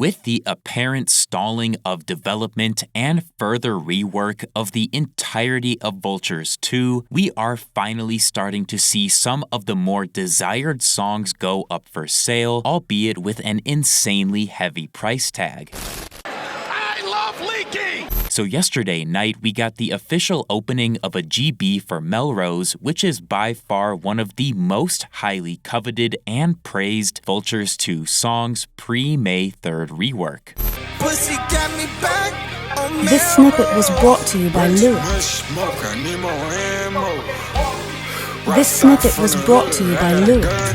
With the apparent stalling of development and further rework of the entirety of Vultures 2, we are finally starting to see some of the more desired songs go up for sale, albeit with an insanely heavy price tag. I love leaking! So yesterday night, we got the official opening of a GB for Melrose, which is by far one of the most highly coveted and praised Vultures 2 songs pre-May 3rd rework. Pussy got me back on This snippet was brought to you by Lewis. This snippet was brought to you by Lewis.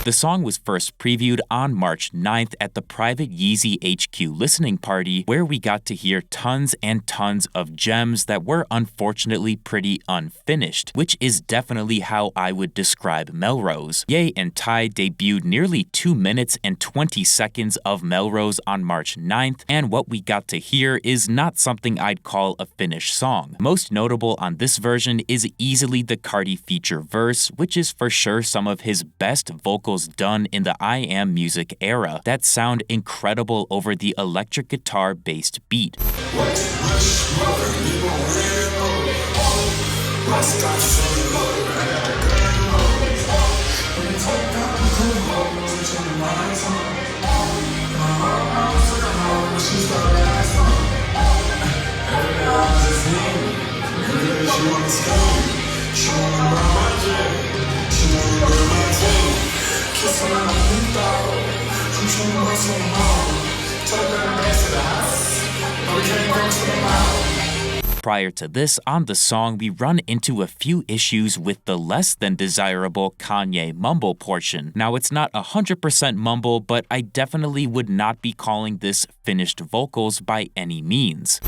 The song was first previewed on March 9th at the private Yeezy HQ listening party, where we got to hear tons and tons of gems that were unfortunately pretty unfinished, which is definitely how I would describe Melrose. Ye and Ty debuted nearly 2 minutes and 20 seconds of Melrose on March 9th, and what we got to hear is not something I'd call a finished song. Most notable on this version is easily the Cardi feature verse, which is for sure some of his best vocals done in the I Am Music era that sound incredible over the electric guitar based beat. Prior to this, on the song, we run into a few issues with the less than desirable Kanye mumble portion. Now, it's not 100% mumble, but I definitely would not be calling this finished vocals by any means.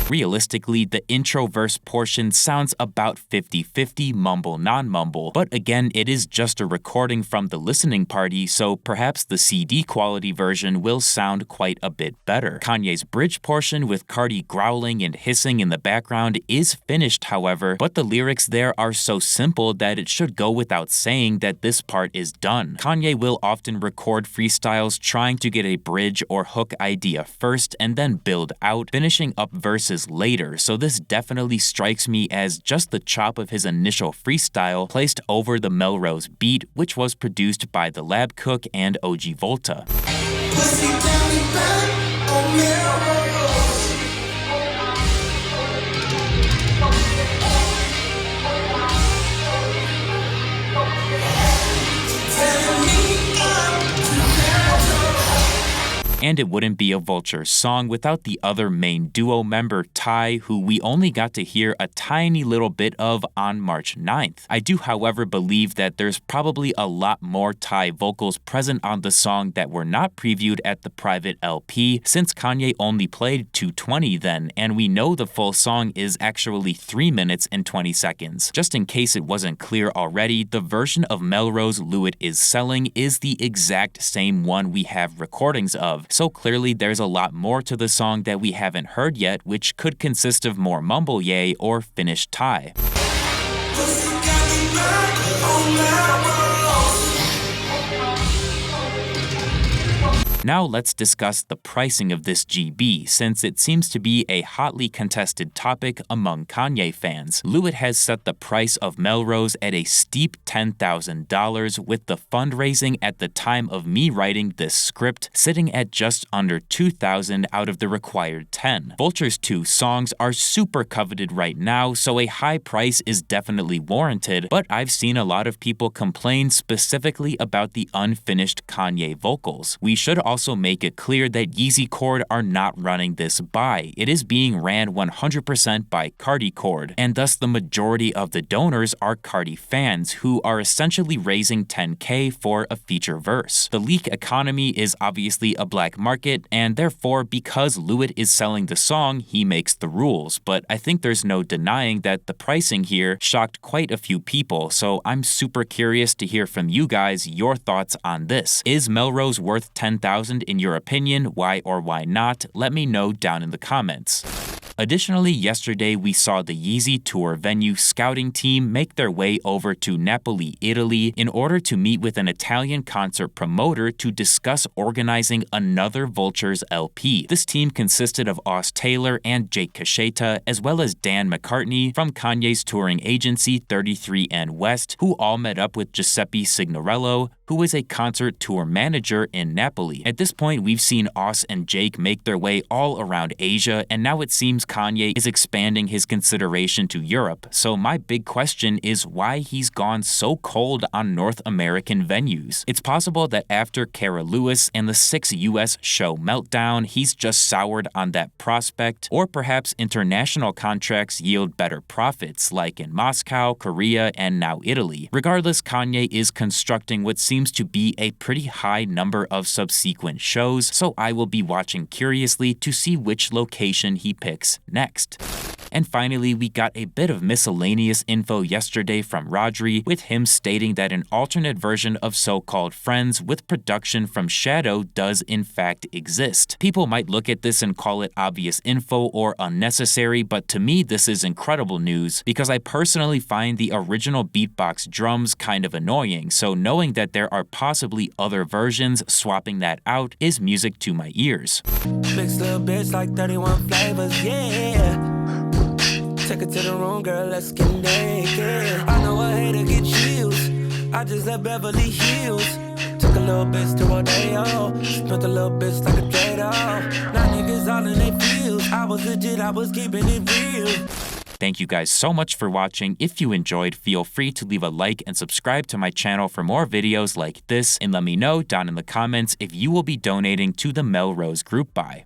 Realistically, the intro verse portion sounds about 50-50 mumble non-mumble, but again, it is just a recording from the listening party, so perhaps the CD quality version will sound quite a bit better. Kanye's bridge portion with Cardi growling and hissing in the background is finished, however, but the lyrics there are so simple that it should go without saying that this part is done. Kanye will often record freestyles trying to get a bridge or hook idea first and then build out, finishing up verses later, so this definitely strikes me as just the chop of his initial freestyle placed over the Melrose beat, which was produced by the Lab Cook and OG Volta. Pussy got me back on Melrose. And it wouldn't be a Vultures song without the other main duo member, Ty, who we only got to hear a tiny little bit of on March 9th. I do, however, believe that there's probably a lot more Ty vocals present on the song that were not previewed at the private LP, since Kanye only played 2:20 then, and we know the full song is actually 3 minutes and 20 seconds. Just in case it wasn't clear already, the version of Melrose Lewitt is selling is the exact same one we have recordings of. So clearly there's a lot more to the song that we haven't heard yet, which could consist of more mumble Ye or finished Ty. Now let's discuss the pricing of this GB, since it seems to be a hotly contested topic among Kanye fans. Lewitt has set the price of Melrose at a steep $10,000, with the fundraising at the time of me writing this script sitting at just under $2,000 out of the required $10,000. Vultures 2 songs are super coveted right now, so a high price is definitely warranted, but I've seen a lot of people complain specifically about the unfinished Kanye vocals. We should also also make it clear that Yeezy Cord are not running this buy. It is being ran 100% by Cardi Cord, and thus the majority of the donors are Cardi fans who are essentially raising $10K for a feature verse. The leak economy is obviously a black market, and therefore, because Lewitt is selling the song, he makes the rules. But I think there's no denying that the pricing here shocked quite a few people, so I'm super curious to hear from you guys your thoughts on this. Is Melrose worth $10,000 in your opinion? Why or why not? Let me know down in the comments. Additionally, yesterday we saw the Yeezy Tour venue scouting team make their way over to Napoli, Italy in order to meet with an Italian concert promoter to discuss organizing another Vultures LP. This team consisted of Aus Taylor and Jake Cacheta, as well as Dan McCartney from Kanye's touring agency 33 and West, who all met up with Giuseppe Signorello, who is a concert tour manager in Napoli. At this point, we've seen Aus and Jake make their way all around Asia, and now it seems Kanye is expanding his consideration to Europe. So my big question is why he's gone so cold on North American venues. It's possible that after Cara Lewis and the 6 US show meltdown, he's just soured on that prospect, or perhaps international contracts yield better profits, like in Moscow, Korea, and now Italy. Regardless, Kanye is constructing what seems to be a pretty high number of subsequent shows, so I will be watching curiously to see which location he picks next. And finally, we got a bit of miscellaneous info yesterday from Rodri, with him stating that an alternate version of So-Called Friends with production from Shadow does in fact exist. People might look at this and call it obvious info or unnecessary, but to me this is incredible news because I personally find the original beatbox drums kind of annoying, so knowing that there are possibly other versions swapping that out is music to my ears. Mixed little bitch like 31 flavors, yeah. Take it to the room, girl, let's get naked. I know a hater get chills. I just left Beverly Hills. Took a little bitch to Rodeo. Spent a little bitch like a Drado. Now niggas all in their fields. I was legit, I was keeping it real. Thank you guys so much for watching. If you enjoyed, feel free to leave a like and subscribe to my channel for more videos like this, and let me know down in the comments if you will be donating to the Melrose Group buy.